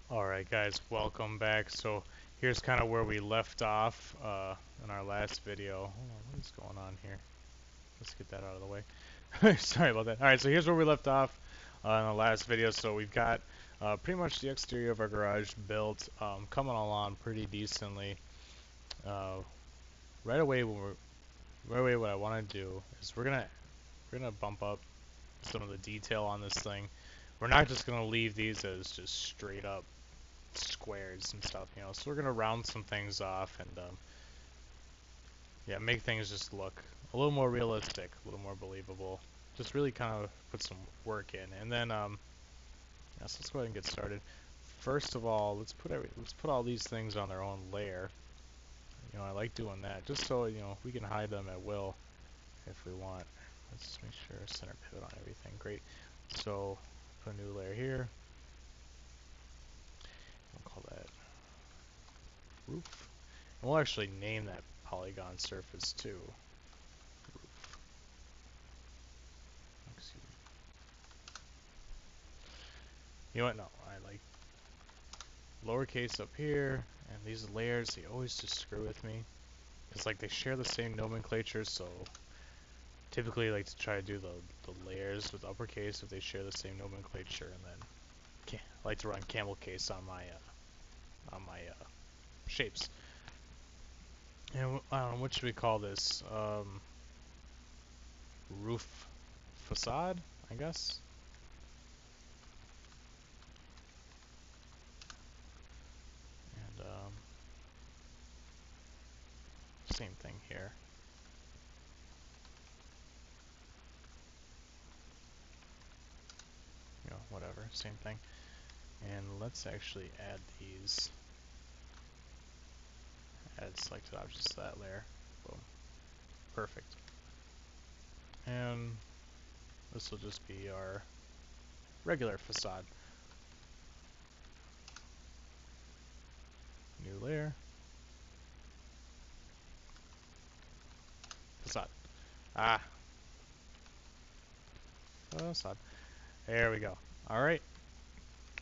Alright guys, welcome back. So here's kind of where we left off in our last video. Hold on, what is going on here? Let's get that out of the way. Sorry about that. Alright, so here's where we left off in the last video. So we've got pretty much the exterior of our garage built, coming along pretty decently. Uh, right away, what I want to do is we're gonna bump up some of the detail on this thing. We're not just gonna leave these as just straight up squares and stuff, so we're gonna round some things off and yeah, make things just look a little more realistic, a little more believable. Just really kind of put some work in, and then yeah, so let's go ahead and get started. First of all, let's put all these things on their own layer. I like doing that just so we can hide them at will if we want. Let's just make sure center pivot on everything. Great. So put a new layer here. We'll call that roof. And we'll actually name that polygon surface too. Excuse me. You know what? No, I like lowercase up here, and these layers, they always just screw with me. It's like they share the same nomenclature, so typically I like to try to do the layers with uppercase if they share the same nomenclature, and then I like to run camel case on my shapes. And I don't know, what should we call this? Roof facade, I guess. And same thing here. Whatever, same thing. And let's actually add these. Add selected objects to that layer. Boom. Perfect. And this will just be our regular facade. New layer. Facade. Ah. Facade. There we go. Alright.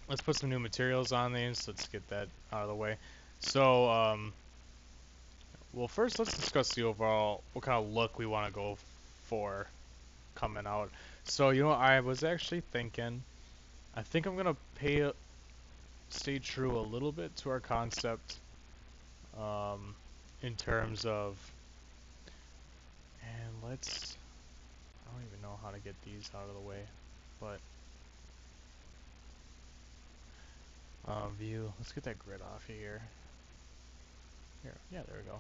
Let's put some new materials on these. Let's get that out of the way. So, well, first let's discuss the overall, what kind of look we want to go for coming out. So, I was actually thinking, I think I'm going to stay true a little bit to our concept, in terms of, and I don't even know how to get these out of the way, but, view, let's get that grid off here. Here, yeah, there we go.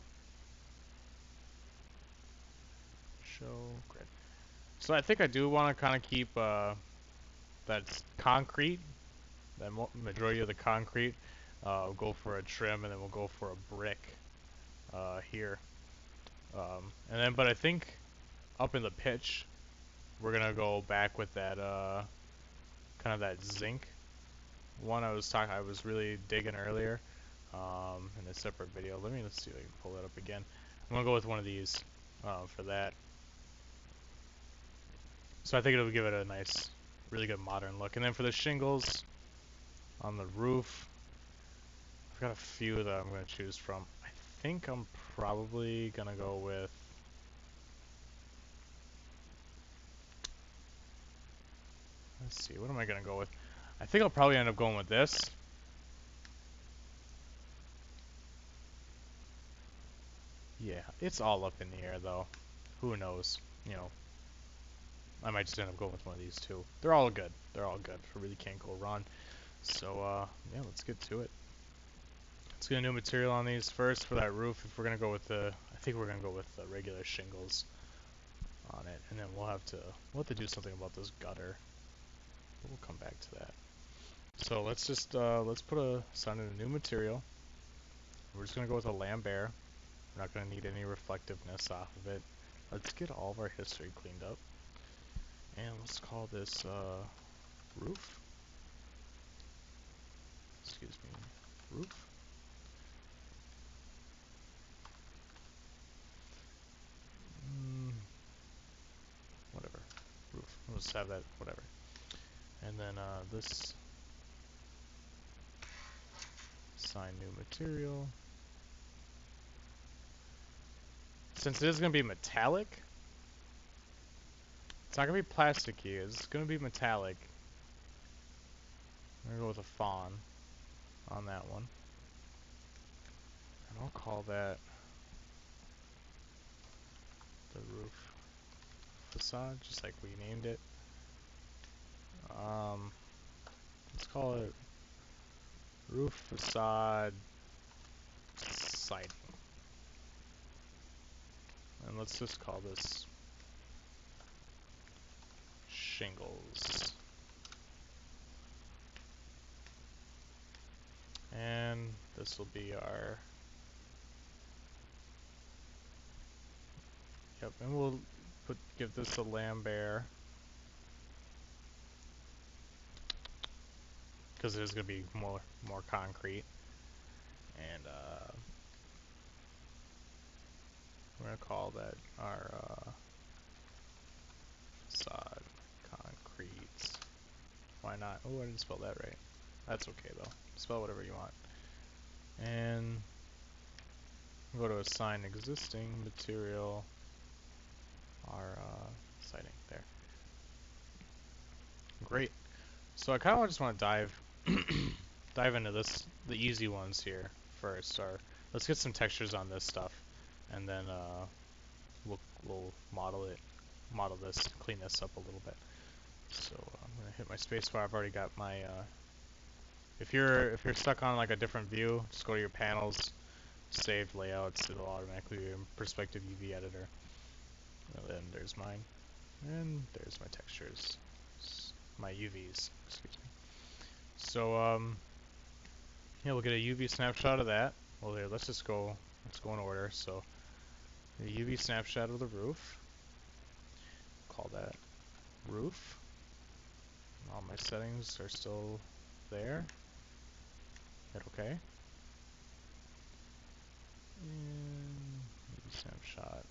Show grid. So I think I do want to kind of keep, that's concrete, that majority of the concrete. We'll go for a trim, and then we'll go for a brick, here. And then, but I think up in the pitch, we're gonna go back with that, kind of that zinc one I was really digging earlier, in a separate video. Let's see if I can pull that up again. I'm gonna go with one of these, for that. So I think it'll give it a nice, really good modern look. And then for the shingles on the roof, I've got a few that I'm gonna choose from. I think I'm probably gonna go with, let's see, what am I gonna go with? I think I'll probably end up going with this. Yeah, it's all up in the air though. Who knows? I might just end up going with one of these two. They're all good. They're all good. I really can't go wrong. So, yeah, let's get to it. Let's get a new material on these first for that roof. If we're gonna go with I think we're gonna go with the regular shingles on it, and then we'll have to do something about this gutter. But we'll come back to that. So let's assign a new material. We're just gonna go with a Lambert. We're not gonna need any reflectiveness off of it. Let's get all of our history cleaned up. And let's call this, roof. Excuse me, roof. Whatever, roof. We'll just have that, whatever. And then, this, Assign new material. Since it is going to be metallic, it's not going to be plasticky, it's going to be metallic. I'm going to go with a fawn on that one. And I'll call that the roof facade, just like we named it. Let's call it roof facade siding. And let's just call this shingles. And this will be our, yep, and we'll give this a Lambert, because it is going to be more concrete. And we're going to call that our facade concrete. Why not? Oh, I didn't spell that right. That's okay though. Spell whatever you want. And go to assign existing material, our siding there. Great. So I kind of just want to dive into the easy ones here first. Or let's get some textures on this stuff, and then we'll model this, clean this up a little bit. So I'm gonna hit my spacebar. I've already got my. If you're stuck on like a different view, just go to your panels, save layouts. It'll automatically be in perspective UV editor. And then there's mine, and there's my textures, my UVs. Excuse me. So yeah, we'll get a UV snapshot of that. Well, there. Let's go in order. So the UV snapshot of the roof. Call that roof. All my settings are still there. Hit OK. And UV snapshot.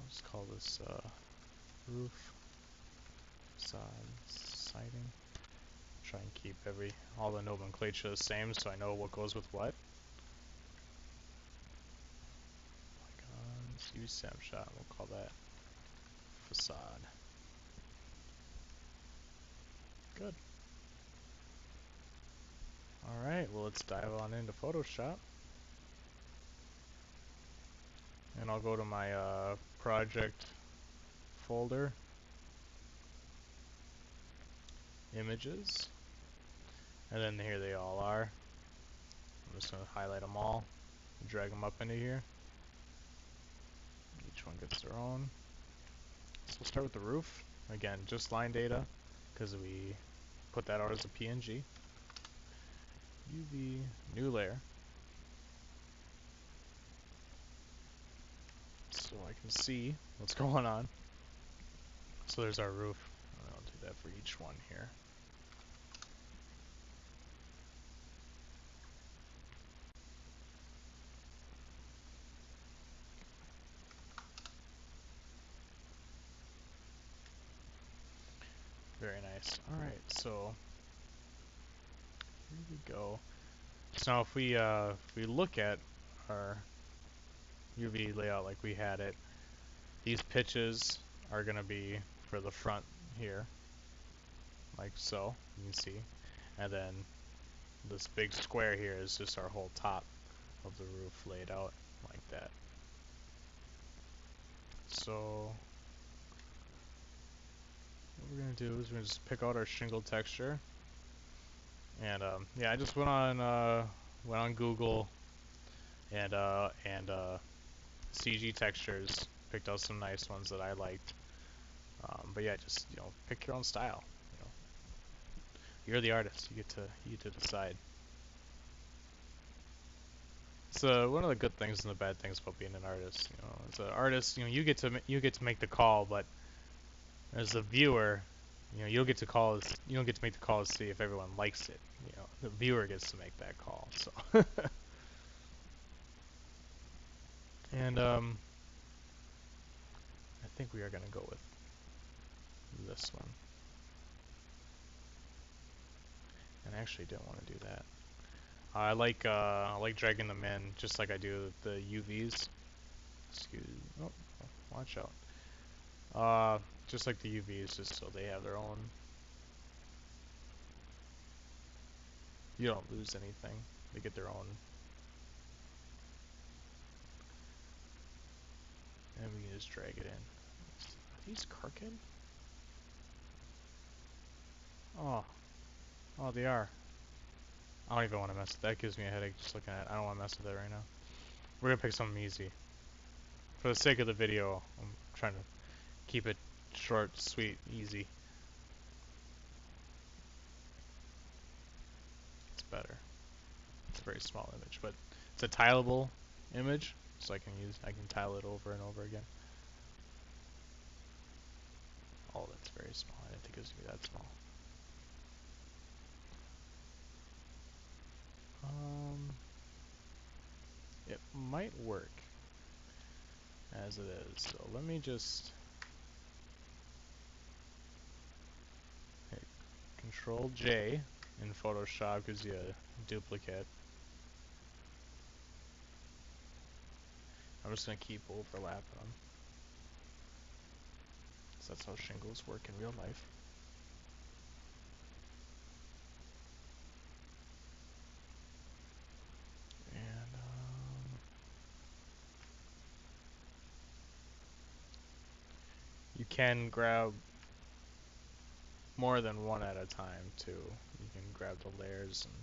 I'll just call this roof facade siding. Try and keep all the nomenclature the same so I know what goes with what. Polygons, UV snapshot. We'll call that facade. Good. Alright, well let's dive on into Photoshop. And I'll go to my project folder, images, and then here they all are. I'm just going to highlight them all, drag them up into here. Each one gets their own. So we'll start with the roof. Again, just line data, because we put that out as a PNG. UV, new layer. So I can see what's going on. So there's our roof. I'll do that for each one here. Very nice. Alright, so here we go. So now if we look at our UV layout like we had it, these pitches are going to be for the front here, like so, you can see. And then this big square here is just our whole top of the roof laid out like that. So what we're going to do is we're going to just pick out our shingle texture. And yeah, I just went on Google and CG Textures, picked out some nice ones that I liked. But yeah, just pick your own style. You're the artist. You get to decide. So one of the good things and the bad things about being an artist, as an artist, you get to make the call, but as a viewer, you don't get to make the call to see if everyone likes it. The viewer gets to make that call. So and I think we are gonna go with this one. And I actually didn't want to do that. I like dragging them in just like I do the UVs. Excuse. Oh, watch out. Just like the UVs, just so they have their own. You don't lose anything. They get their own. And we can just drag it in. Are these crooked? Oh. Oh, they are. I don't even want to mess with that. Gives me a headache just looking at it. I don't want to mess with it right now. We're gonna pick something easy. For the sake of the video, I'm trying to keep it short, sweet, easy. It's better. It's a very small image, but it's a tileable image, so I can tile it over and over again. Oh, that's very small. I didn't think it was gonna be that small. It might work as it is. So let me just hit Control J in Photoshop, gives you a duplicate. I'm just gonna keep overlapping them. So that's how shingles work in real life. And you can grab more than one at a time too. You can grab the layers and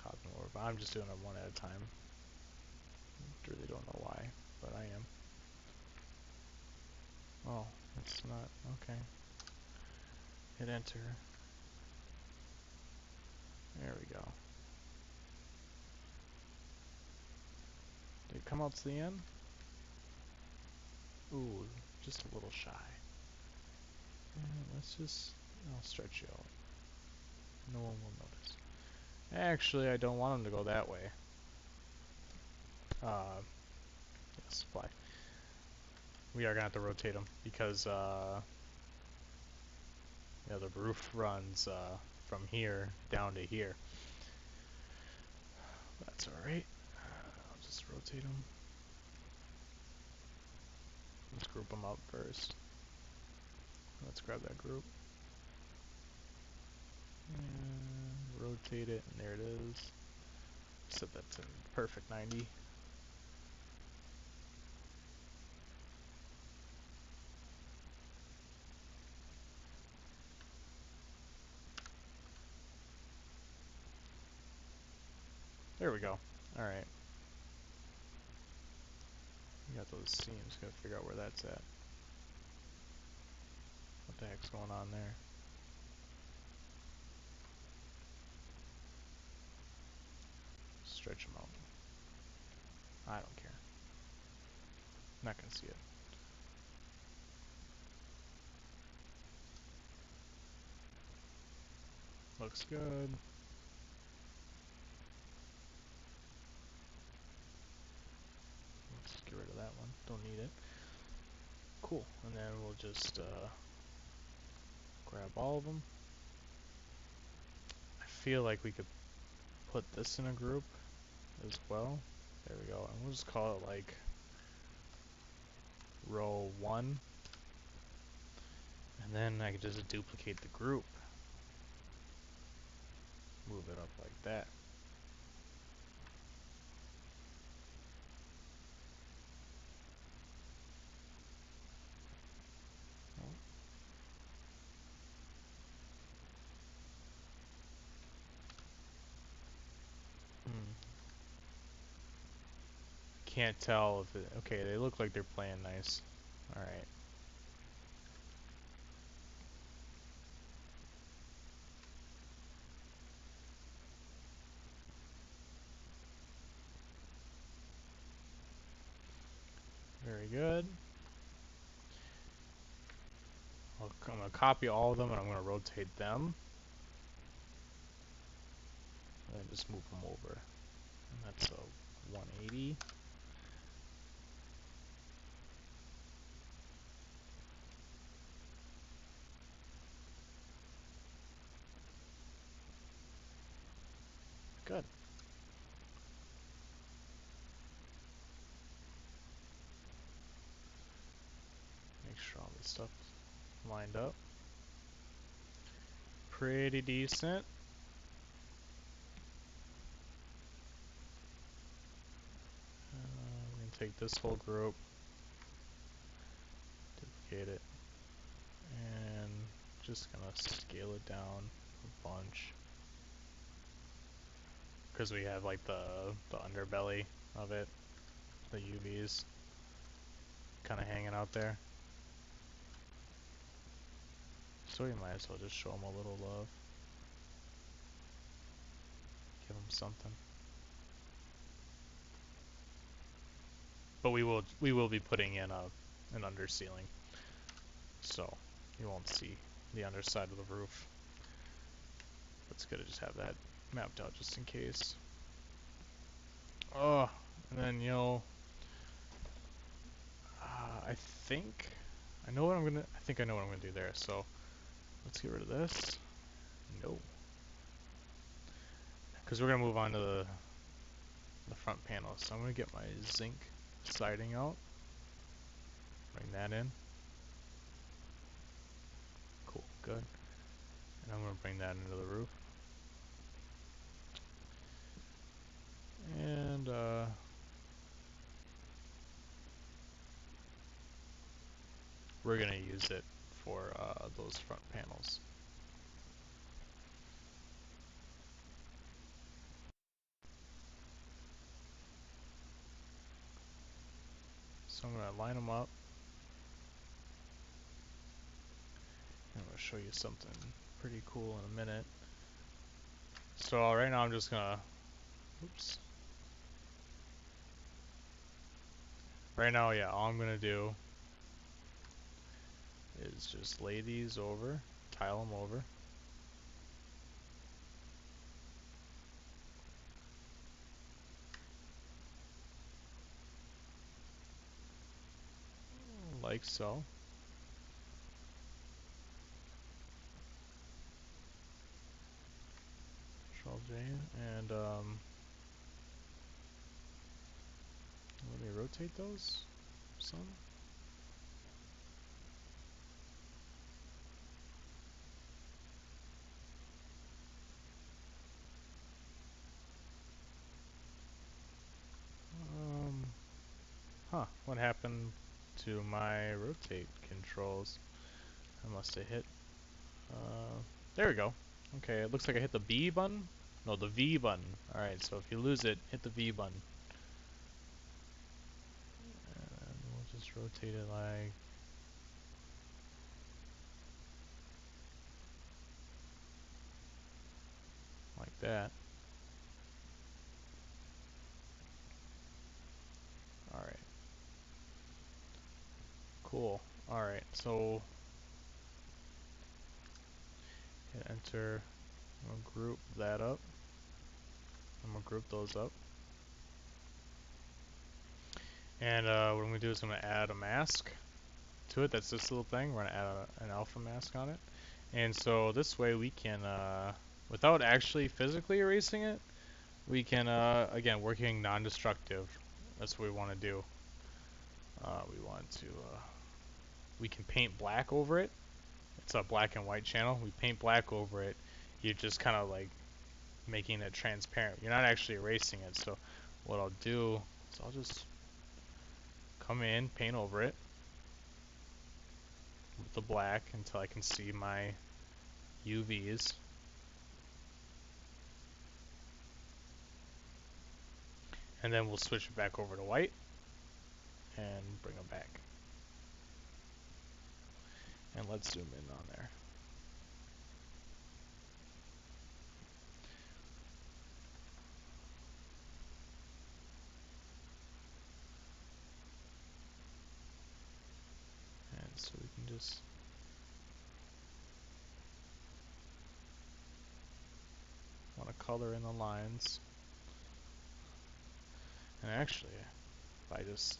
copy them over, but I'm just doing them one at a time. I really don't know why, but I am. Oh, it's not, okay. Hit enter. There we go. Did it come out to the end? Ooh, just a little shy. Let's just, I'll stretch you out. No one will notice. Actually, I don't want them to go that way. Yes, fly. We are gonna have to rotate them because, yeah, the roof runs from here down to here. That's alright. I'll just rotate them. Let's group them up first. Let's grab that group. And rotate it, and there it is. Set that to perfect 90. There we go. Alright. We got those seams. Gotta figure out where that's at. What the heck's going on there? Stretch them out. I don't care. I'm not gonna see it. Looks good. Let's get rid of that one. Don't need it. Cool. And then we'll just grab all of them. I feel like we could put this in a group as well. There we go. And we'll just call it like row 1. And then I could just duplicate the group. Move it up like that. Can't tell if it... Okay, they look like they're playing nice. Alright. Very good. I'm going to copy all of them and I'm going to rotate them. And then just move them over. And that's a 180. Good. Make sure all this stuff lined up. Pretty decent. We're going to take this whole group, duplicate it, and just going to scale it down a bunch. Because we have like the underbelly of it, the UVs kind of hanging out there. So we might as well just show them a little love. Give them something. But we will be putting in an under ceiling, so you won't see the underside of the roof. But it's good to just have that mapped out just in case. Oh, and then I think I know what I'm gonna. I think I know what I'm gonna do there. So let's get rid of this. No, because we're gonna move on to the front panel. So I'm gonna get my zinc siding out. Bring that in. Cool, good. And I'm gonna bring that into the roof. And we're gonna use it for those front panels. So I'm gonna line them up. I'm gonna show you something pretty cool in a minute. So right now I'm just gonna, oops. Right now, yeah, all I'm gonna do is just lay these over, tile them over. Like so. Control J, and let me rotate those some. What happened to my rotate controls? I must have hit, there we go. Okay, it looks like I hit the B button. No, the V button. Alright, so if you lose it, hit the V button. And we'll just rotate it like that. Alright. Cool. Alright, so hit enter. I'm gonna group that up. I'm gonna group those up. And what I'm gonna do is I'm gonna add a mask to it. That's this little thing. We're gonna add an alpha mask on it. And so this way we can, without actually physically erasing it, we can, again, working non-destructive. That's what we want to do. We can paint black over it. It's a black and white channel. We paint black over it. You're just kind of like making it transparent. You're not actually erasing it. So what I'll do is I'll just come in, paint over it with the black until I can see my UVs. And then we'll switch it back over to white and bring them back. And let's zoom in on there. And so we can just want to color in the lines. And actually, if I just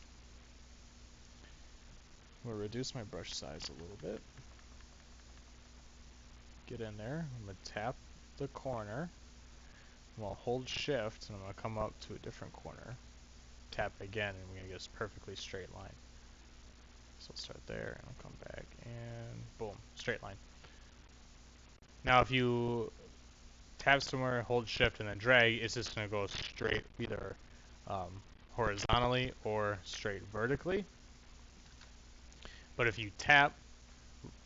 will reduce my brush size a little bit, get in there, I'm going to tap the corner, Well, hold shift, and I'm going to come up to a different corner. Tap it again, and we're going to get this perfectly straight line. So I'll start there, and I'll come back, and boom, straight line. Now if you tap somewhere, hold shift, and then drag, it's just going to go straight, either horizontally or straight vertically. But if you tap,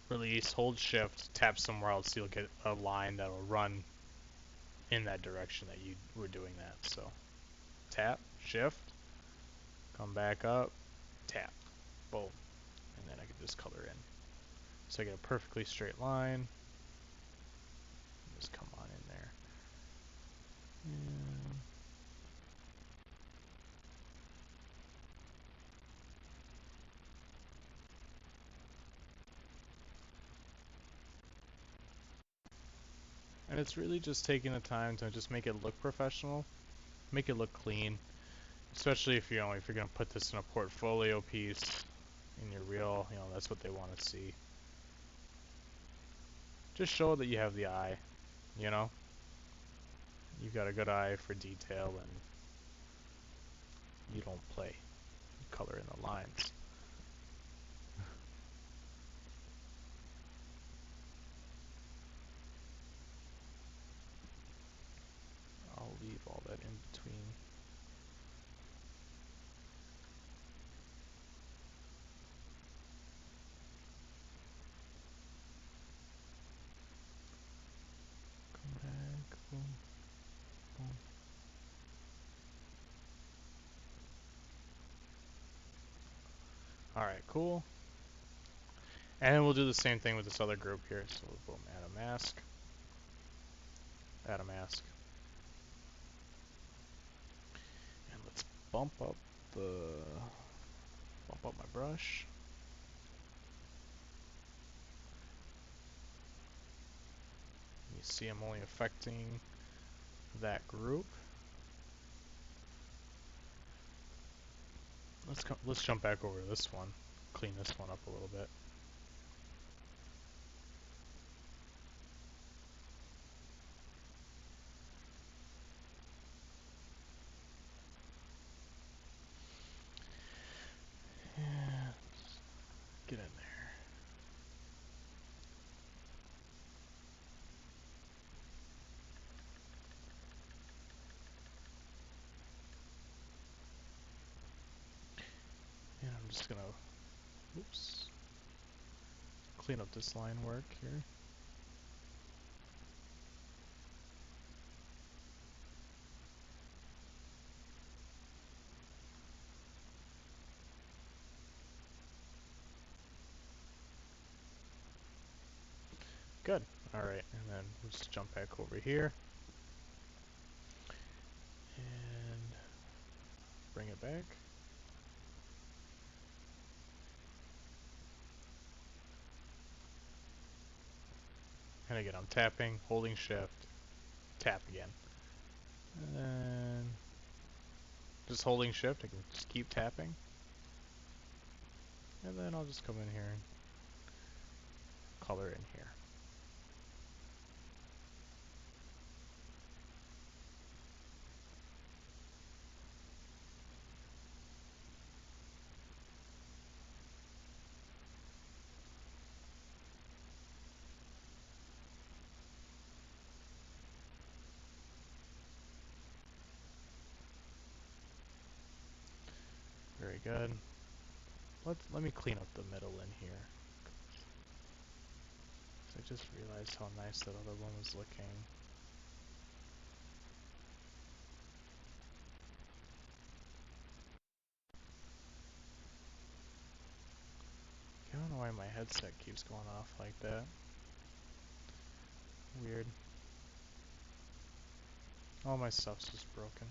release, hold shift, tap somewhere else, you'll get a line that will run in that direction that you were doing that. So tap, shift, come back up, tap, boom, and then I can just color in. So I get a perfectly straight line. Just come on in there. And it's really just taking the time to just make it look professional, make it look clean, especially if if you're gonna put this in a portfolio piece in your reel. That's what they want to see. Just show that you have the eye. You've got a good eye for detail, and you don't play. You color in the lines. I'll leave all that in between. Come back, boom, boom. Alright, cool. And then we'll do the same thing with this other group here. So we'll boom, add a mask. Add a mask. And let's bump up my brush. You see I'm only affecting that group. Let's jump back over to this one. Clean this one up a little bit. And get in there. And I'm just gonna, oops, clean up this line work here. Good. Alright, and then we'll just jump back over here. And bring it back. And again, I'm tapping, holding shift, tap again. And then just holding shift, I can just keep tapping. And then I'll just come in here and color in here. Very good. Let me clean up the middle in here. I just realized how nice that other one was looking. I don't know why my headset keeps going off like that. Weird. All my stuff's just broken.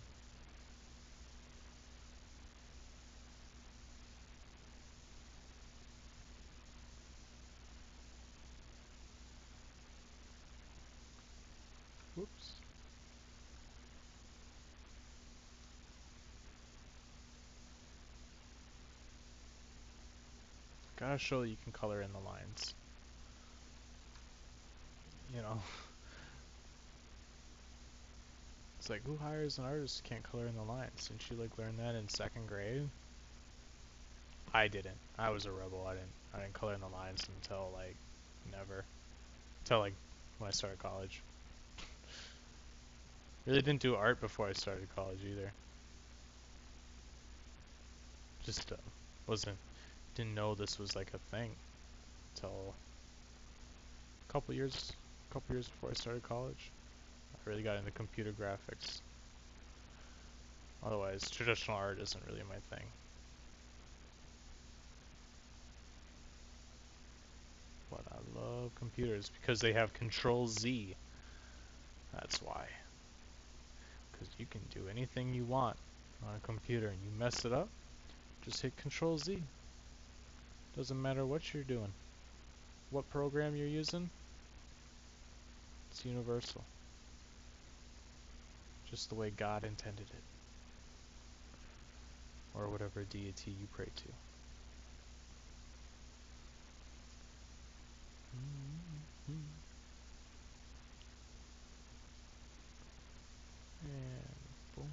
Whoops. Gotta show that you can color in the lines. You know. It's like, who hires an artist who can't color in the lines? Didn't you like learn that in 2nd grade? I didn't. I was a rebel. I didn't color in the lines until like never. Until like when I started college. Really didn't do art before I started college either. Just wasn't didn't know this was like a thing until a couple years before I started college. I really got into computer graphics. Otherwise, traditional art isn't really my thing. But I love computers because they have Control Z. That's why. Because you can do anything you want on a computer, and you mess it up, just hit Control Z. Doesn't matter what you're doing, what program you're using, it's universal. Just the way God intended it. Or whatever deity you pray to. And boom.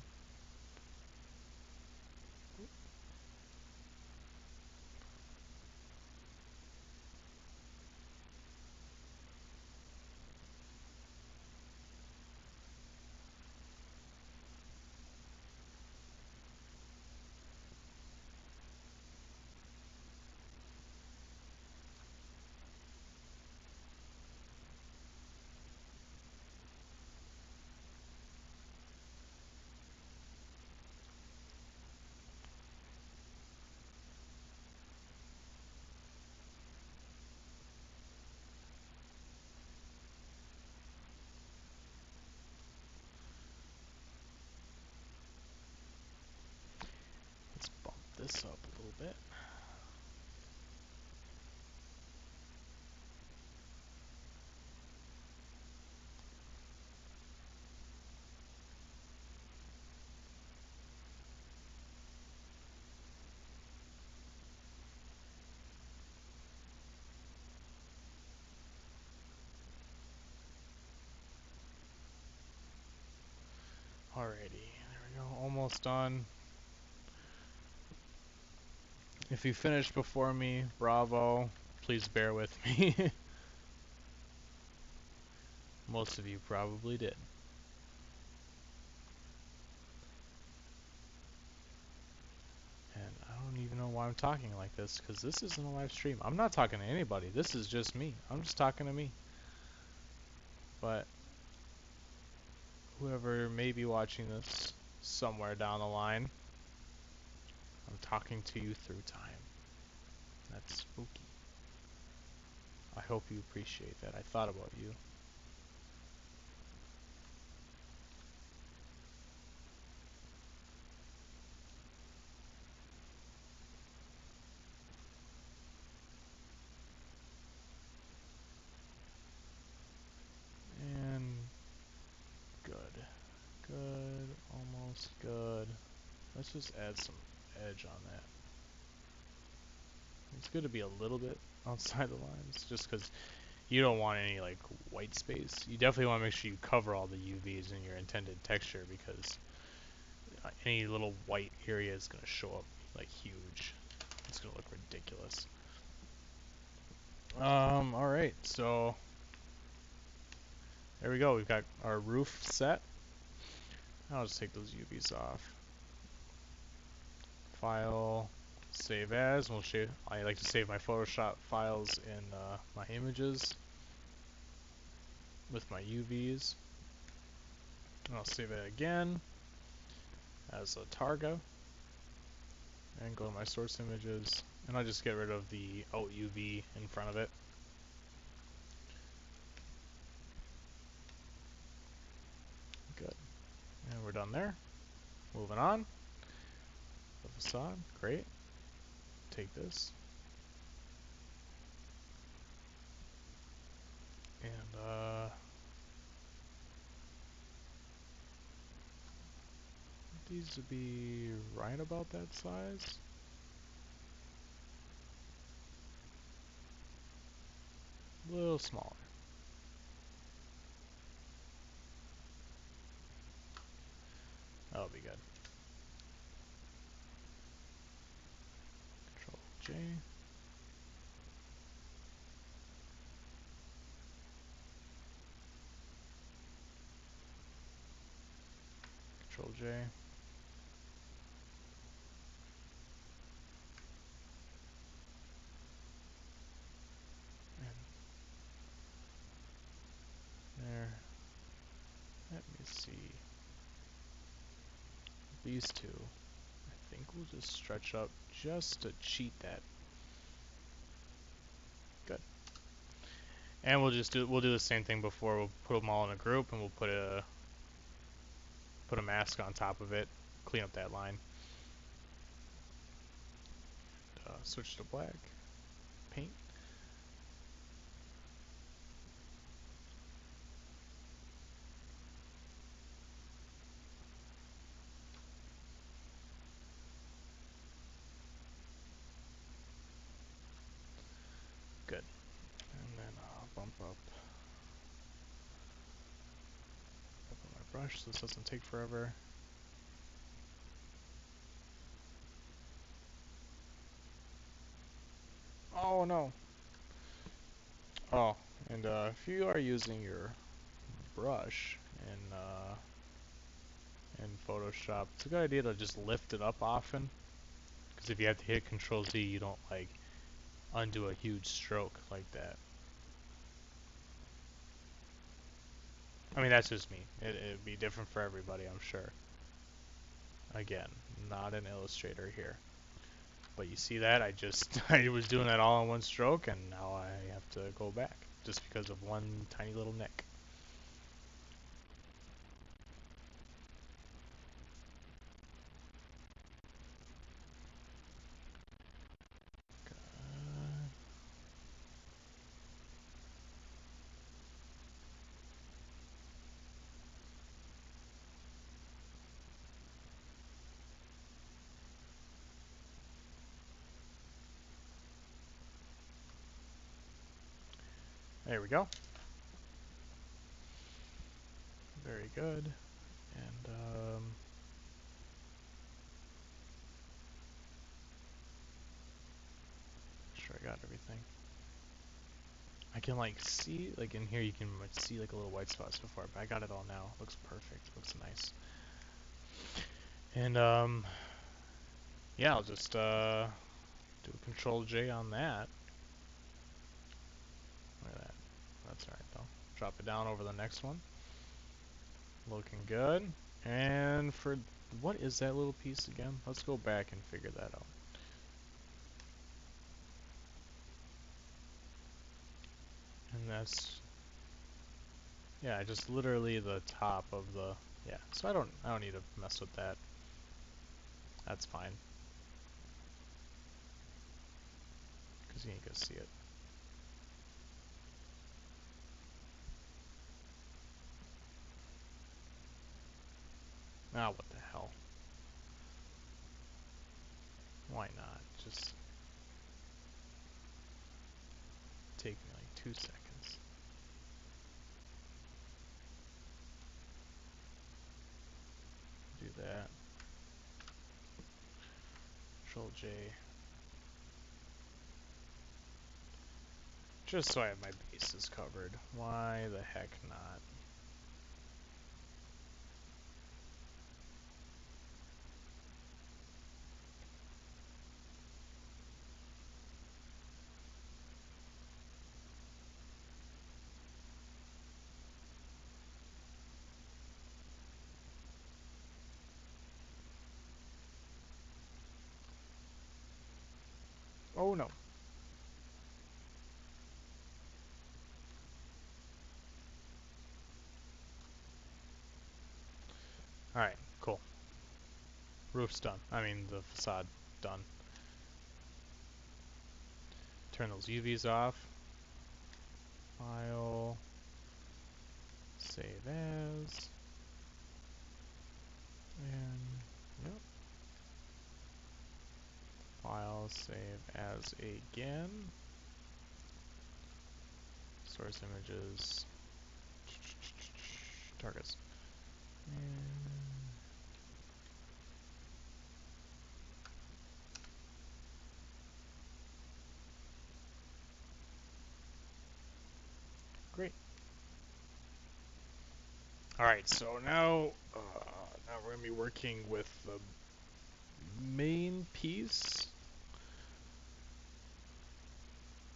Let's bump this up a little bit. Alrighty, there we go, almost done. If you finished before me, bravo. Please bear with me. Most of you probably did. And I don't even know why I'm talking like this, because this isn't a live stream. I'm not talking to anybody. This is just me. I'm just talking to me. But whoever may be watching this somewhere down the line, I'm talking to you through time. That's spooky. I hope you appreciate that. I thought about you. And good. Good. Almost good. Let's just add some edge on that. It's good to be a little bit outside the lines, just because you don't want any like white space. You definitely want to make sure you cover all the UVs in your intended texture, because any little white area is going to show up like huge. It's going to look ridiculous. Alright, so there we go. We've got our roof set. I'll just take those UVs off. File, save as. I like to save my Photoshop files in my images with my UVs. And I'll save it again as a Targa. And go to my source images. And I'll just get rid of the out UV in front of it. Good. And we're done there. Moving on. The facade, great. Take this. And these to be right about that size. A little smaller. that'll be good. Control J. Control J. And there. Let me see. These two, I think we'll just stretch up just to cheat that. Good. And we'll do the same thing before. We'll put them all in a group and we'll put a mask on top of it. Clean up that line. Switch to black. Paint. Good. And then bump up my brush so this doesn't take forever. Oh no. Oh, and if you are using your brush in Photoshop, it's a good idea to just lift it up often. Because if you have to hit Control Z, you don't like undo a huge stroke like that. I mean, that's just me. It'd be different for everybody, I'm sure. Again, not an illustrator here. But you see that? I was doing that all in one stroke, and now I have to go back. Just because of one tiny little nick. There we go. Very good. And, make sure I got everything. I can like see, like in here you can see like a little white spots before, but I got it all now. Looks perfect. Looks nice. And, yeah, I'll just, do a Control J on that. Look at that. That's alright though. Drop it down over the next one. Looking good. And for, what is that little piece again? Let's go back and figure that out. And that's, yeah, just literally the top of the, yeah. So I don't need to mess with that. That's fine. Because you ain't gonna see it. Ah, what the hell. Why not? Just take me like 2 seconds. Do that. Control J. Just so I have my bases covered. Why the heck not? Oh no. Alright, cool. Roof's done. I mean, the facade done. Turn those UVs off. File. Save as. And, yep. File, save as again. Source images. Targets. And Alright, so now we're going to be working with the main piece.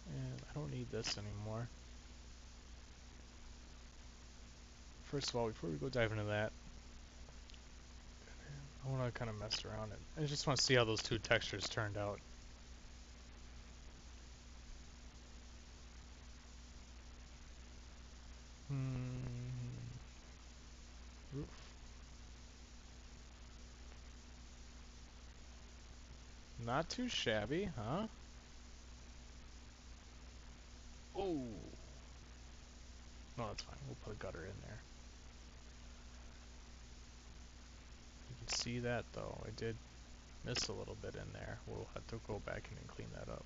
And I don't need this anymore. First of all, before we go dive into that, I want to kind of mess around and I just want to see how those two textures turned out. Roof. Not too shabby, huh? Oh. No, that's fine. We'll put a gutter in there. You can see that though. I did miss a little bit in there. We'll have to go back in and clean that up.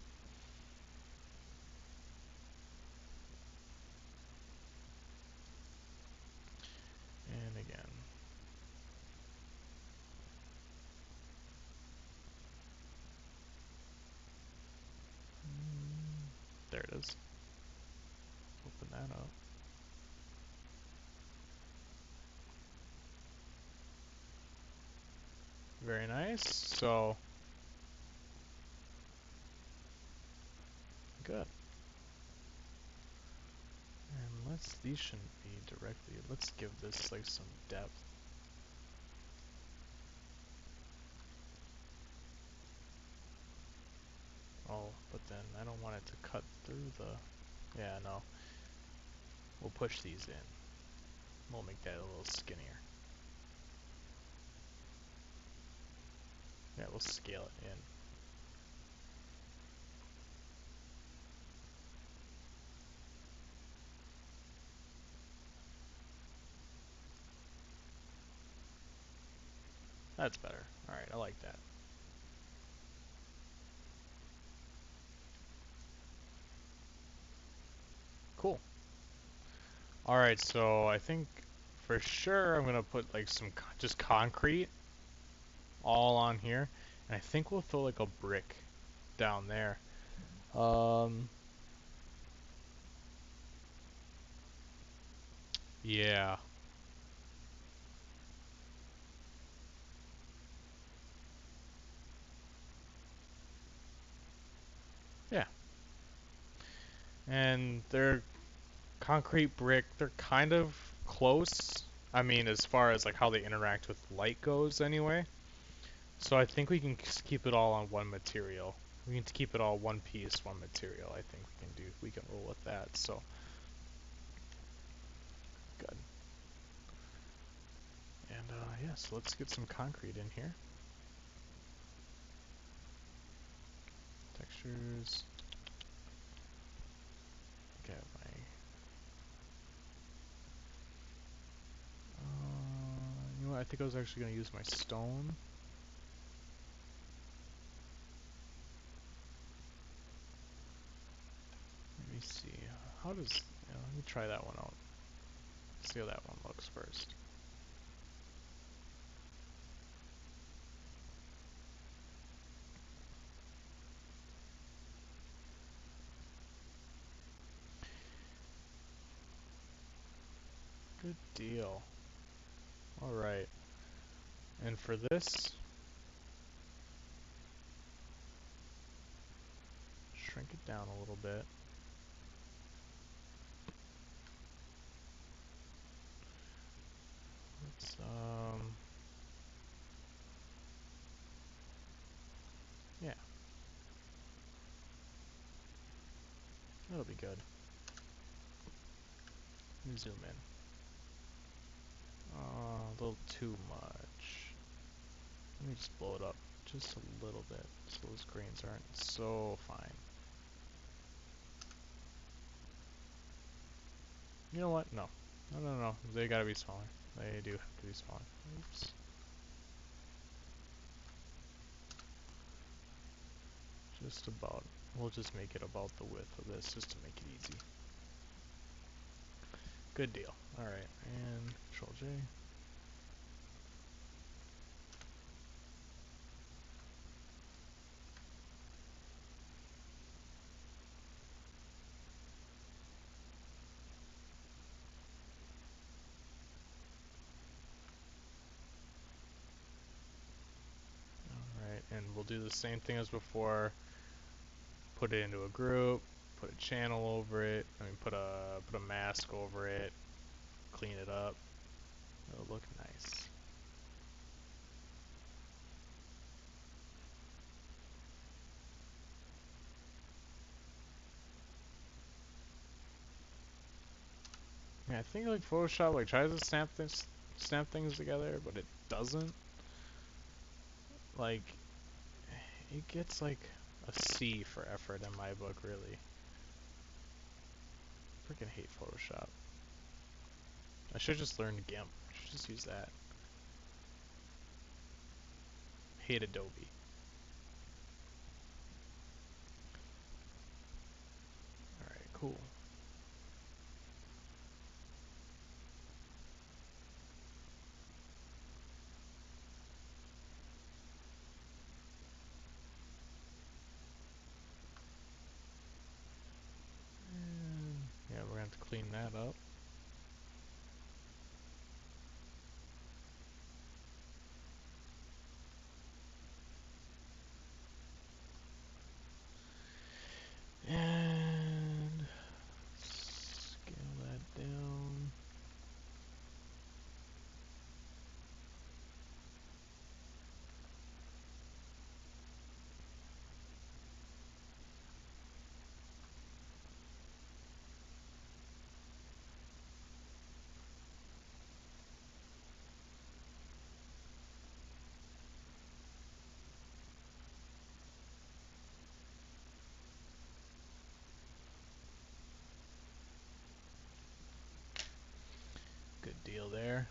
And again. There it is. Open that up. Very nice. So, good. And these shouldn't be directly, let's give this like some depth. Oh, but then I don't want it to cut through the, yeah, no. We'll push these in. We'll make that a little skinnier. Yeah, we'll scale it in. That's better. Alright, I like that. Cool. Alright, so I think for sure I'm gonna put like some just concrete all on here. And I think we'll throw like a brick down there. Yeah. Yeah. And they're concrete brick, they're kind of close. I mean, as far as like how they interact with light goes anyway. So I think we can keep it all on one material. We can keep it all one piece, one material. I think we can roll with that. So good. And yeah, so let's get some concrete in here. Textures. Get my. You know what? I think I was actually gonna use my stone. Let me see. How does? Yeah, let me try that one out. See how that one looks first. Good deal. Alright. And for this, shrink it down a little bit. Let's, yeah. That'll be good. Let me zoom in. A little too much. Let me just blow it up just a little bit so those grains aren't so fine. You know what? No. No. They gotta be smaller. They do have to be smaller. Oops. Just about. We'll just make it about the width of this just to make it easy. Good deal. Alright, and Control J. do the same thing as before. Put it into a group, put a channel over it. I mean, put a mask over it. Clean it up. It'll look nice. Yeah, I think like Photoshop like tries to snap things together, but it doesn't. Like, it gets like a C for effort in my book, really. Freaking hate Photoshop. I should just learn GIMP. I should just use that. Hate Adobe. Alright, cool. And yeah, we're gonna have to clean that up. And scale that down. Good deal there.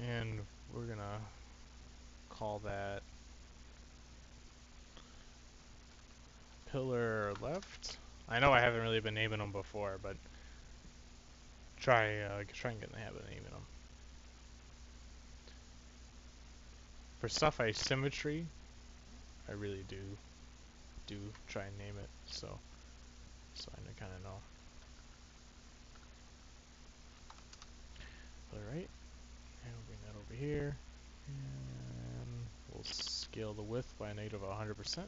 And we're gonna call that pillar left. I know I haven't really been naming them before, but try and get in the habit of naming them. For stuff asymmetry, I really do try and name it, so I kind of know. Alright, and we'll bring that over here, and we'll scale the width by a negative 100%.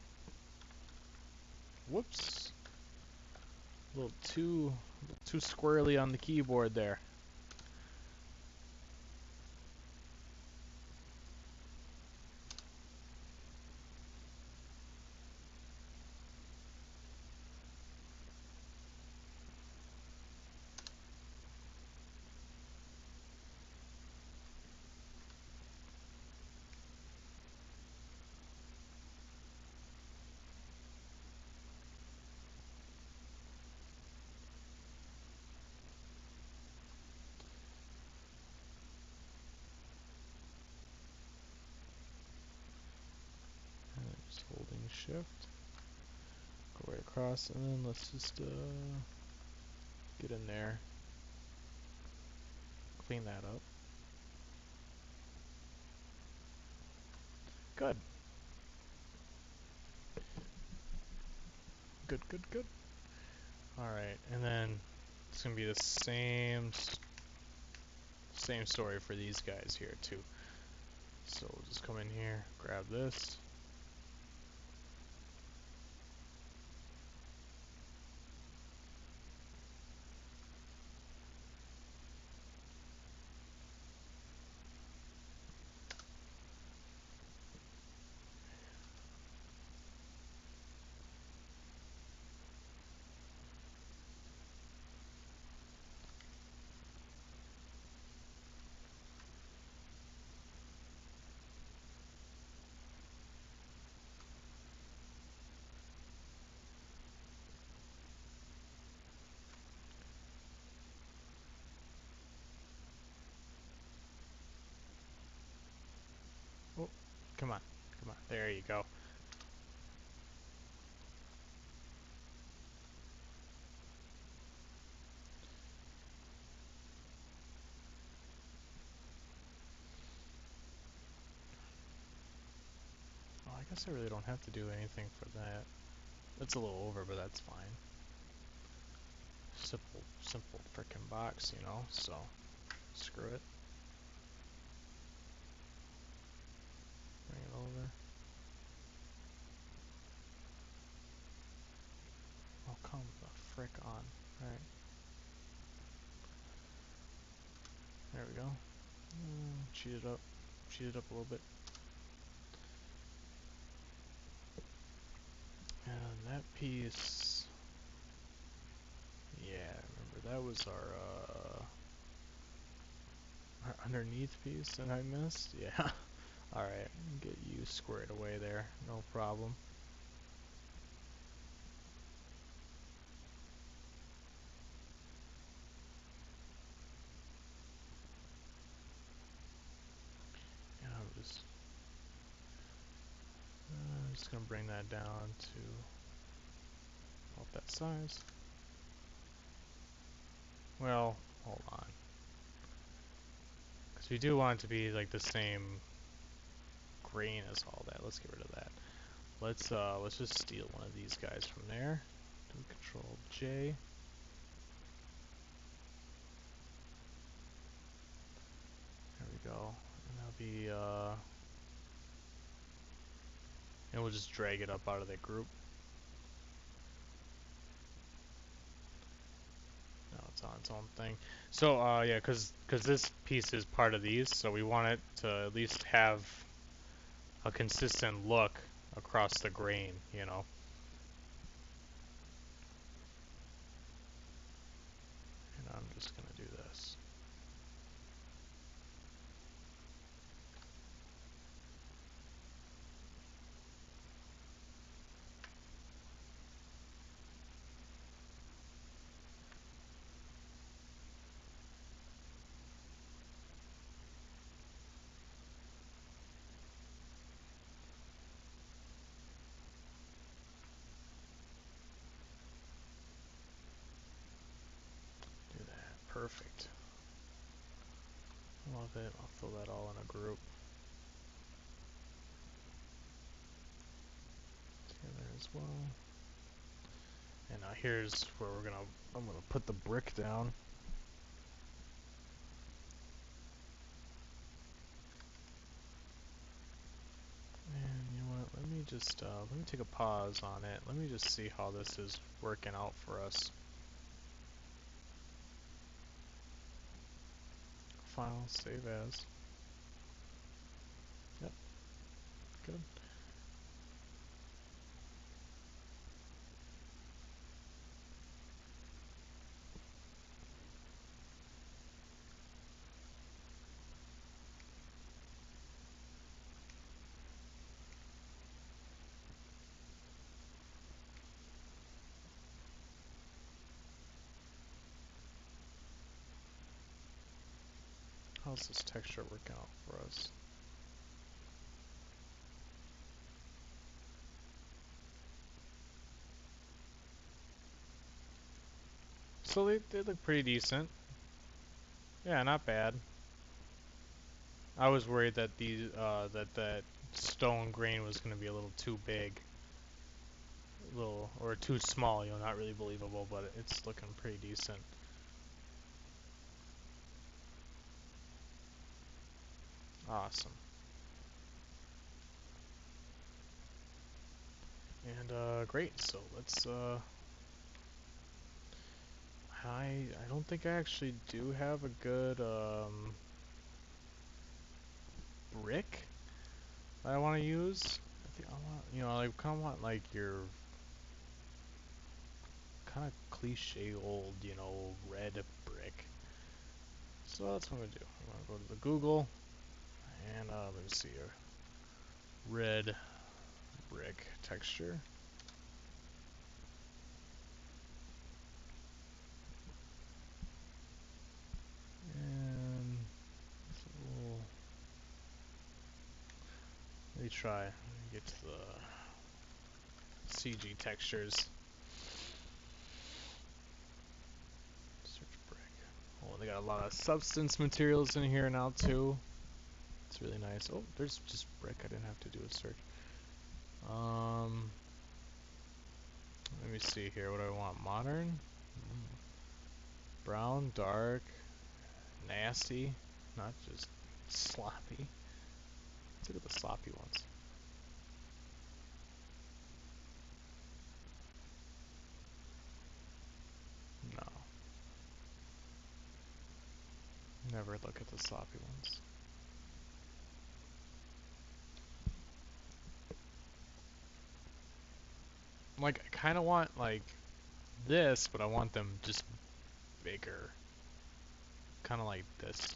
Whoops, a little too squirrely on the keyboard there. Just holding shift, go right across, and then let's just get in there, clean that up. Good. Good, good, good. Alright, and then it's gonna be the same story for these guys here too. So we'll just come in here, grab this. Oh, come on, come on, there you go. Oh, I guess I really don't have to do anything for that. It's a little over, but that's fine. Simple frickin' box, you know, so screw it. over. Oh, come the frick on. Alright. There we go. Cheat it up. Cheat it up a little bit. And that piece... Yeah, remember that was our underneath piece that I missed? Yeah. Alright, get you squared away there. No problem. And I'm just gonna bring that down to about that size. Well, hold on. Because we do want it to be like the same grain as all that. Let's get rid of that. Let's just steal one of these guys from there. Do Control J. There we go. And that'll be and we'll just drag it up out of that group. Now it's on its own thing. So yeah, because this piece is part of these, so we want it to at least have a consistent look across the grain, you know. And I'm just gonna do this. Do that. Perfect. Love it. I'll fill that all in a group. Together as well. And now here's where I'm gonna put the brick down. And you know what? Let me take a pause on it. Let me just see how this is working out for us. File, save as. Yep, good. How's this texture working out for us? So they look pretty decent. Yeah, not bad. I was worried that that stone grain was going to be a little too big, or too small. You know, not really believable, but it's looking pretty decent. Awesome. And great. So let's I don't think I actually do have a good brick that I want to use. I think I want, you know, I kind of want like your kind of cliche old, you know, red brick. So that's what I'm gonna do. I'm gonna go to the Google and let me see here. Red brick texture. And so let me try. Let me get to the CG textures. Search brick. Oh, they got a lot of substance materials in here now too. It's really nice. Oh, there's just brick. I didn't have to do a search. Let me see here. What do I want? Modern? Brown, dark, nasty, not just sloppy. Let's look at the sloppy ones. never look at the sloppy ones. Like, I kind of want, like, this, but I want them just bigger. Kind of like this.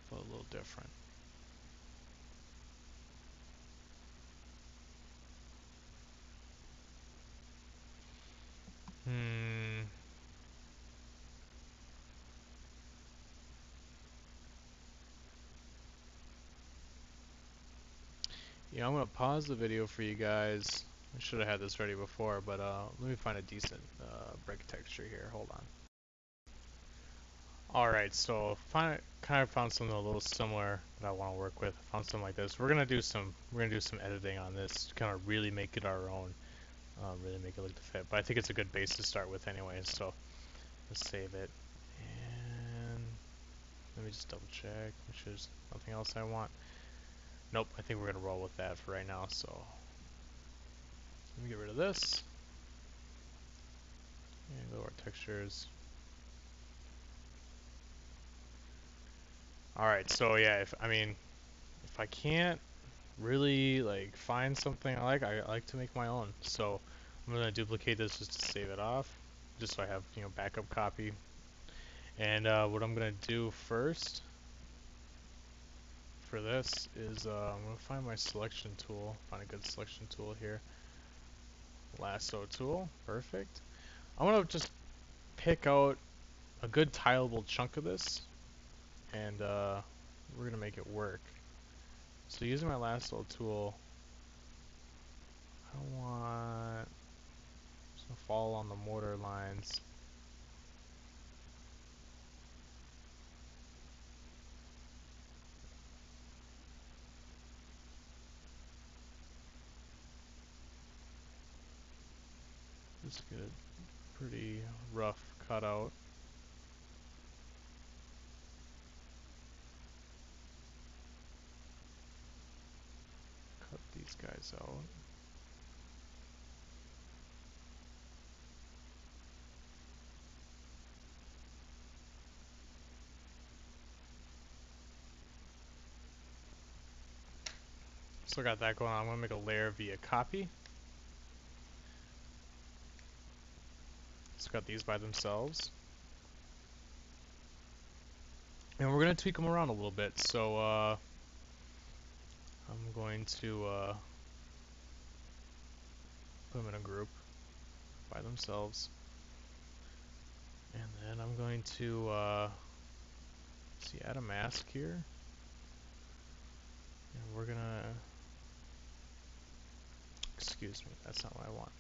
But a little different. Hmm. Yeah, I'm gonna pause the video for you guys. I should have had this ready before, but let me find a decent brick texture here. Hold on. Alright, so kind of found something a little similar that I want to work with. Found something like this. We're gonna do some editing on this to kind of really make it our own, really make it look to fit. But I think it's a good base to start with anyway. So let's save it, and let me just double check. Make sure there's nothing else I want. Nope, I think we're gonna roll with that for right now. So let me get rid of this and go to our textures. Alright, so yeah, if I can't really like find something I like to make my own. So I'm gonna duplicate this just to save it off, just so I have, you know, backup copy. And what I'm gonna do first for this is I'm gonna find my selection tool, find a good selection tool here. Lasso tool, perfect. I'm gonna just pick out a good tileable chunk of this, and we're gonna make it work. So using my lasso tool, I want to fall on the mortar lines. Just get a pretty rough cutout. Cut these guys out. So I got that going on. I'm gonna make a layer via copy. So got these by themselves. And we're gonna tweak them around a little bit. So I'm going to put them in a group by themselves. And then I'm going to see, add a mask here. And we're gonna, excuse me, that's not what I want.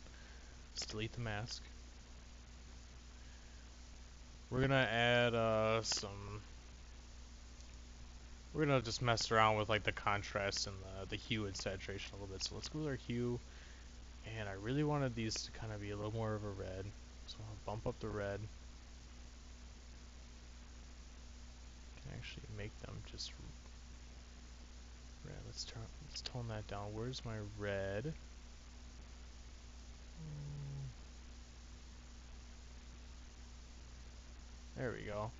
Let's delete the mask. We're gonna add we're gonna just mess around with like the contrast and the hue and saturation a little bit. So let's go with our hue, and I really wanted these to kind of be a little more of a red, so I'll bump up the red. Can actually make them just red. Let's tone that down. Where's my red? There we go.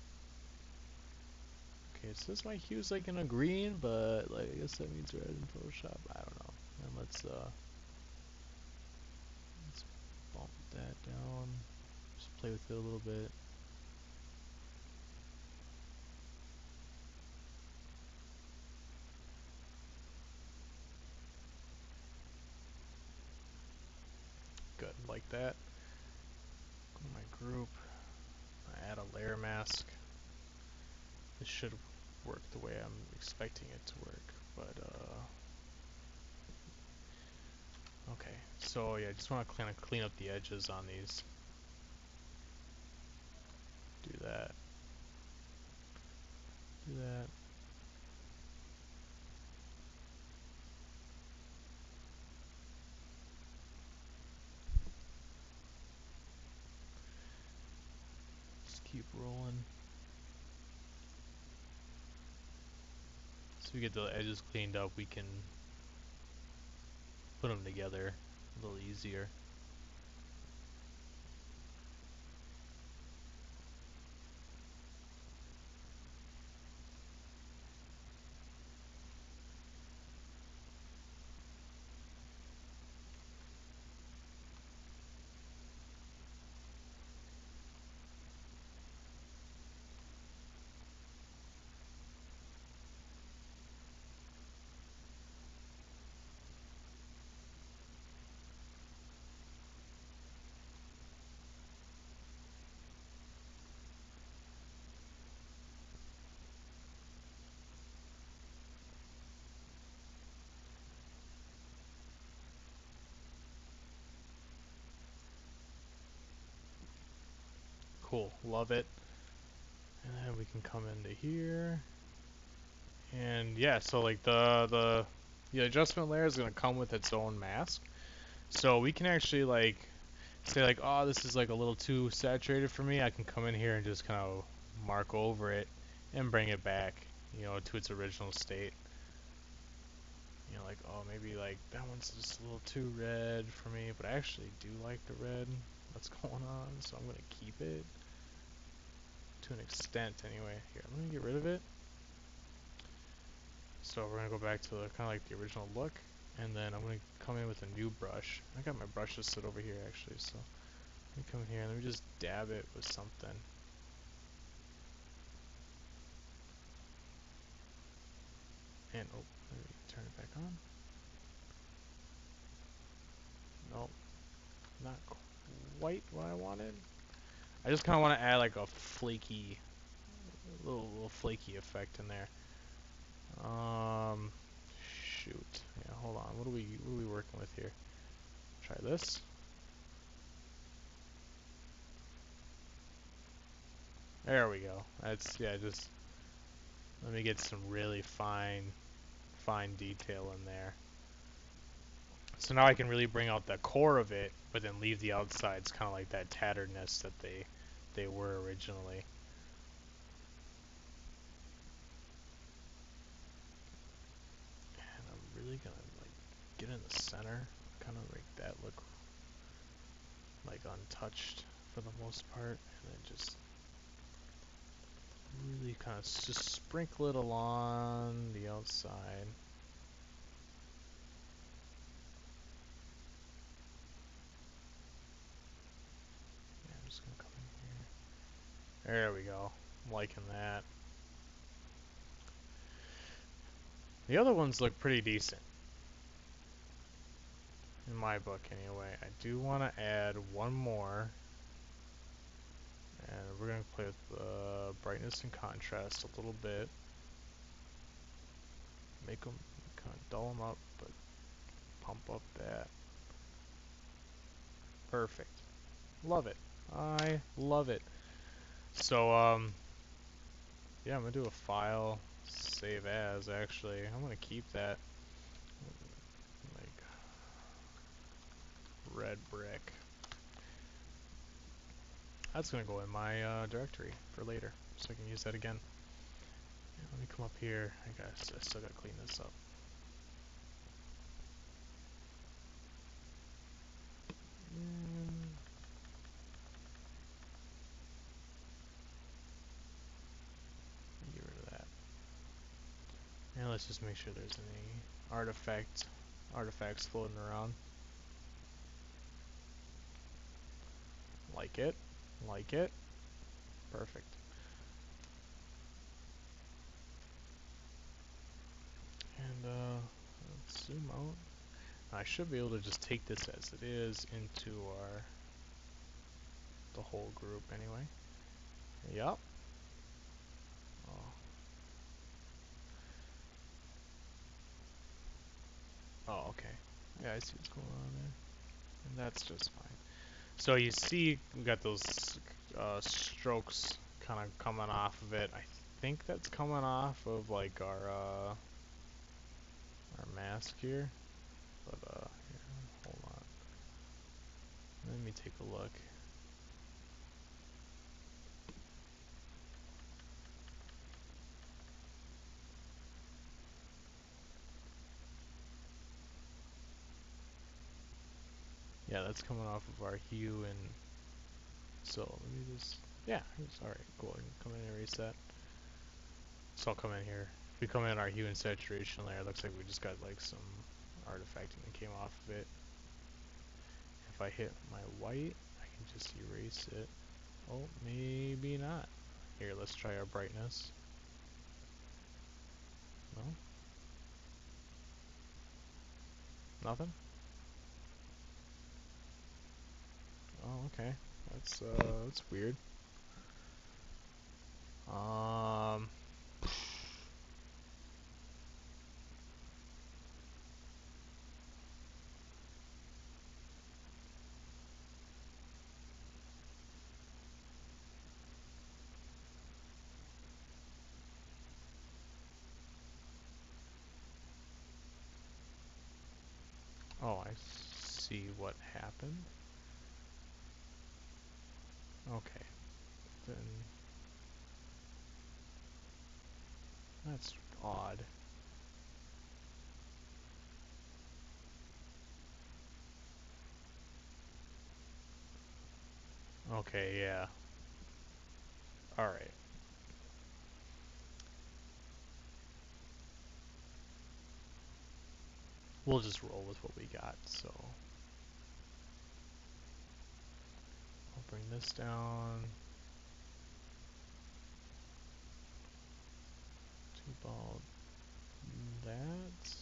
Okay, so this my hue's like in a green, but like I guess that means red in Photoshop. I don't know. And let's bump that down. Just play with it a little bit. Good, like that. Go to my group. I add a layer mask. This should work the way I'm expecting it to work, but okay. So yeah, I just want to kind of clean up the edges on these. Do that. Do that. Just keep rolling. So we get the edges cleaned up, we can put them together a little easier. Cool. Love it. And then we can come into here. And yeah, so like the adjustment layer is gonna come with its own mask. So we can actually like say like, oh, this is like a little too saturated for me. I can come in here and just kind of mark over it and bring it back, to its original state. Like, oh, maybe like that one's just a little too red for me, but I actually do like the red that's going on, so I'm gonna keep it to an extent anyway. Here, let me get rid of it. So we're gonna go back to the kind of like the original look, and then I'm gonna come in with a new brush. I got my brushes sit over here actually, so let me come in here and let me just dab it with something. And oh, let me turn it back on. Nope, not quite what I wanted. I just kind of want to add like a flaky, little flaky effect in there. Shoot. Yeah, hold on. What are we working with here? Try this. There we go. That's, yeah, just let me get some really fine detail in there. So now I can really bring out the core of it, but then leave the outsides kind of like that tatteredness that they were originally. And I'm really gonna like get in the center, kind of make that look like untouched for the most part, and then just really kind of just sprinkle it along the outside. Yeah, I'm just gonna come in here. There we go. I'm liking that. The other ones look pretty decent. In my book, anyway. I do want to add one more. And we're going to play with brightness and contrast a little bit. Make them kind of dull them up, but pump up that. Perfect. Love it. I love it. So, yeah, I'm going to do a file, save as, actually. I'm going to keep that, like, red brick. That's going to go in my directory for later, so I can use that again. And let me come up here. I still got to clean this up. Get rid of that. And let's just make sure there's any artifacts floating around. Like it. Like it. Perfect. And let's zoom out. I should be able to just take this as it is into the whole group anyway. Yep. Oh. Oh, okay. Yeah, I see what's going on there. And that's just fine. So you see we got those strokes kind of coming off of it. I think that's coming off of like our mask here. But here, hold on. Let me take a look. Yeah, that's coming off of our hue, and so let me just, yeah, it's alright, cool, I can come in and erase that. So I'll come in here. If we come in our hue and saturation layer, it looks like we just got like some artifacting that came off of it. If I hit my white, I can just erase it. Oh, maybe not. Here, let's try our brightness. No? Nothing? Oh, okay. That's weird. Um, Oh, I see what happened. Okay, then that's odd. Okay, yeah. Alright. We'll just roll with what we got, so I'll bring this down. 2 ball that.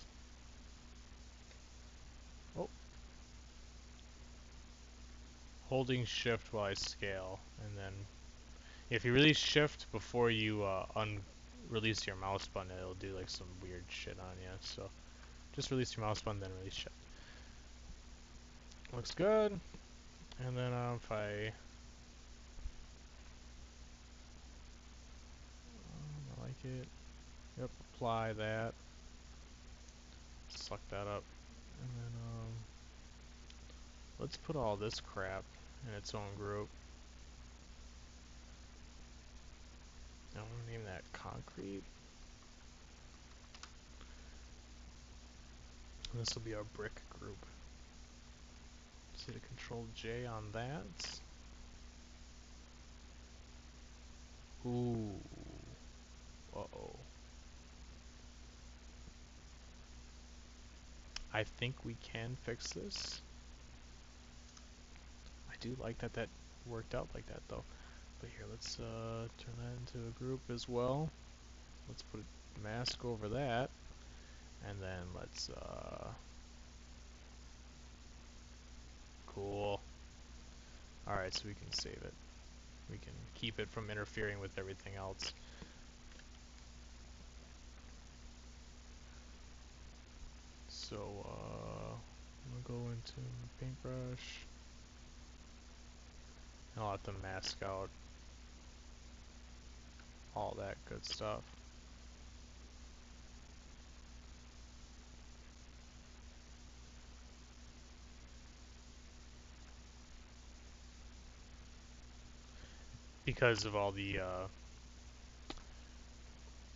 Oh. Holding shift while I scale, and then if you release shift before you release your mouse button, it'll do like some weird shit on you. So just release your mouse button, then release shift. Looks good. And then if I like it, yep, apply that, suck that up, and then let's put all this crap in its own group. I'm gonna name that concrete. And this will be our brick group. So hit a Control J on that. Ooh. Uh-oh. I think we can fix this. I do like that that worked out like that though. But here, let's turn that into a group as well. Let's put a mask over that. And then let's cool. Alright, so we can save it. We can keep it from interfering with everything else. So I'm gonna go into paintbrush. And I'll have to mask out all that good stuff. Because of all the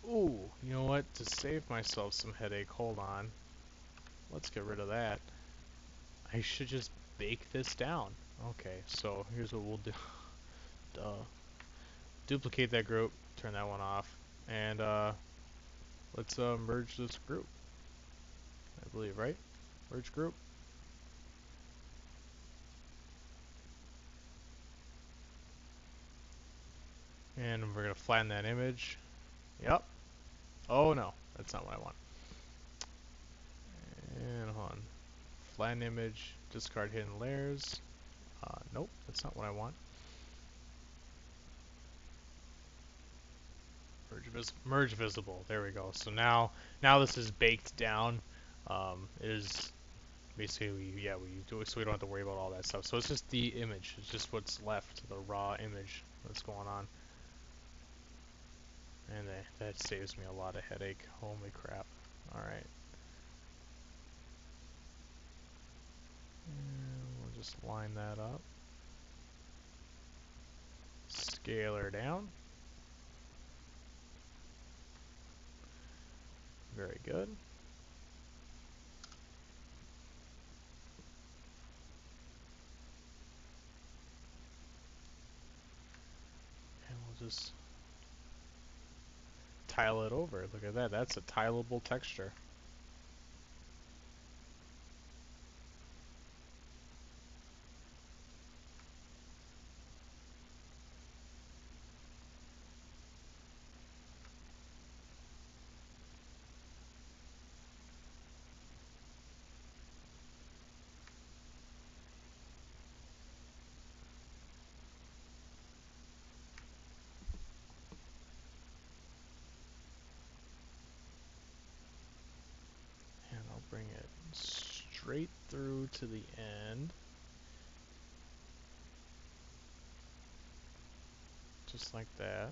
ooh, you know what? To save myself some headache, hold on. Let's get rid of that. I should just bake this down. Okay, so here's what we'll do. Duh. Duplicate that group, turn that one off, and let's merge this group. I believe, right? Merge group. And we're gonna flatten that image. Yep. Oh no, that's not what I want. And hold on. Flatten image, discard hidden layers. Nope, that's not what I want. Merge visible. There we go. So now this is baked down. It is basically we do it so we don't have to worry about all that stuff. So it's just the image. It's just what's left, the raw image that's going on. And that saves me a lot of headache. Holy crap. Alright. And we'll just line that up. Scale her down. Very good. And we'll just tile it over. Look at that. That's a tileable texture. And I'll bring it straight through to the end. Just like that.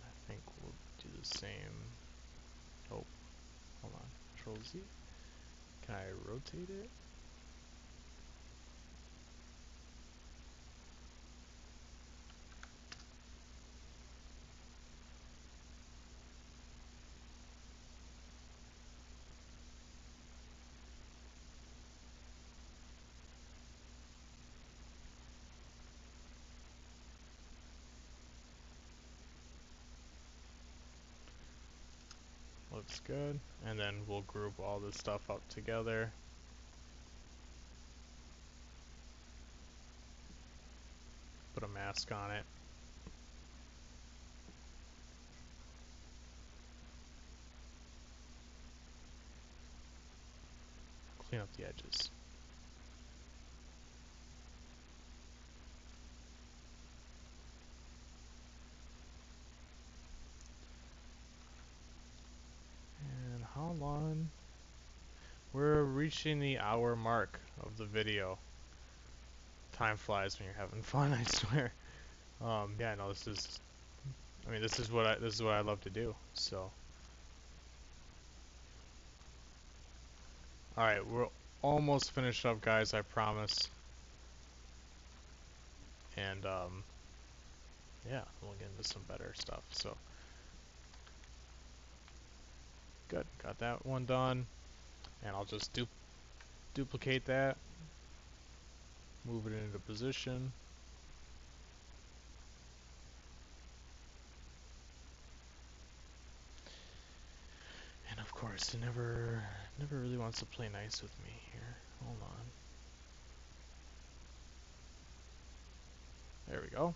I think the same. Oh, hold on. Control Z. Can I rotate it? Looks good. And then we'll group all this stuff up together. Put a mask on it. Clean up the edges. And how long? We're reaching the hour mark of the video. Time flies when you're having fun, I swear. Yeah, no, this is, I mean, this is what I love to do. So, all right, we're almost finished up, guys. I promise. And yeah, we'll get into some better stuff. So, good, got that one done, and I'll just duplicate that, move it into position. And of course, it never really wants to play nice with me here. Hold on. There we go.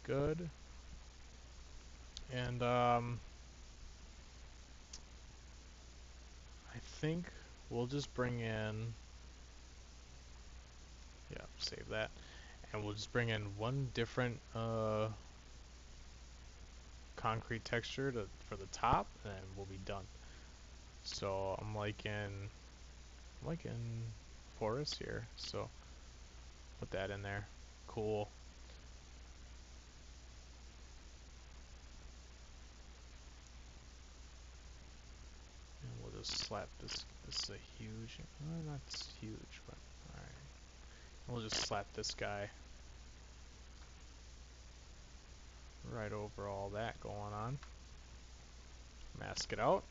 Good. And I think we'll just bring in, yeah, save that. And we'll just bring in one different concrete texture for the top, and we'll be done. So I'm liking forest here, so put that in there. Cool. And we'll just slap this. This is a huge, not huge, but alright. We'll just slap this guy right over all that going on. Mask it out.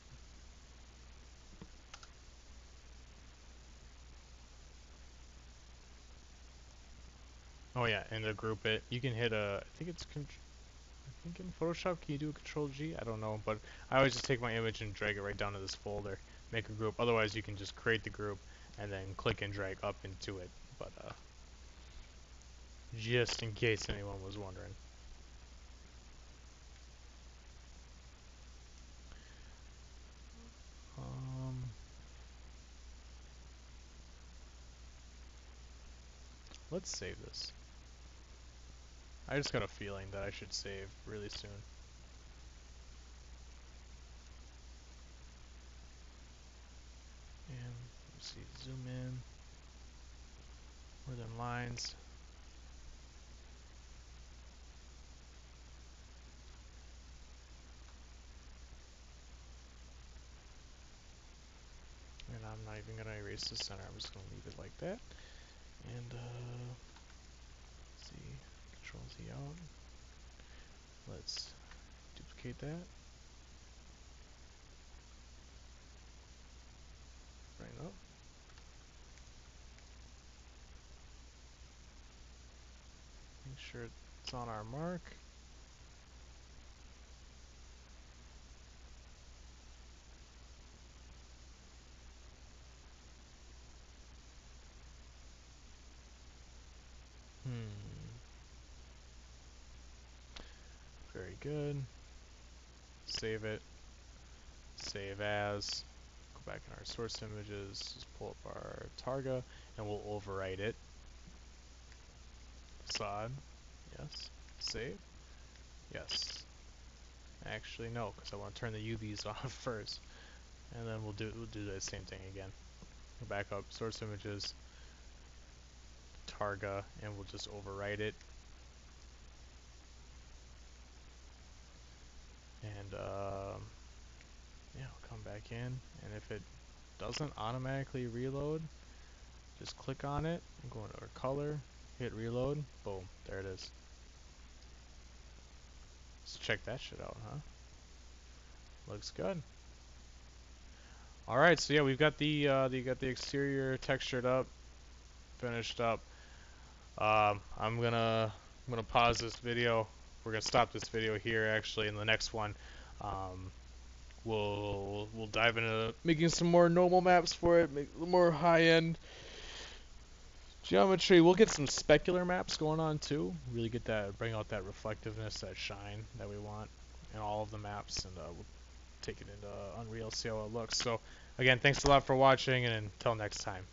Oh yeah, and to group it, you can hit a, I think in Photoshop, can you do a Control G? I don't know, but I always just take my image and drag it right down to this folder, make a group. Otherwise, you can just create the group and then click and drag up into it. But just in case anyone was wondering. Let's save this. I just got a feeling that I should save really soon. And let's see, zoom in. More than lines. And I'm not even gonna erase the center. I'm just gonna leave it like that. And let's see, Control Z out. Let's duplicate that. Bring it up. Make sure it's on our mark. Very good. Save it. Save as. Go back in our source images. Just pull up our Targa, and we'll overwrite it. Facade. Yes. Save. Yes. Actually, no, because I want to turn the UVs off first, and then we'll do the same thing again. Go back up, source images, Targa, and we'll just overwrite it. and yeah, I'll come back in, and if it doesn't automatically reload, just click on it and go into our color, hit reload, boom, there it is. Let's check that shit out, huh? Looks good. All right, so yeah, we've got the you got the exterior textured up, finished up. I'm gonna pause this video. We're gonna stop this video here. Actually, in the next one, um, we'll dive into making some more normal maps for it, make more high-end geometry. We'll get some specular maps going on too. Really get that, bring out that reflectiveness, that shine that we want in all of the maps, and we'll take it into Unreal, see how it looks. So again, thanks a lot for watching, and until next time.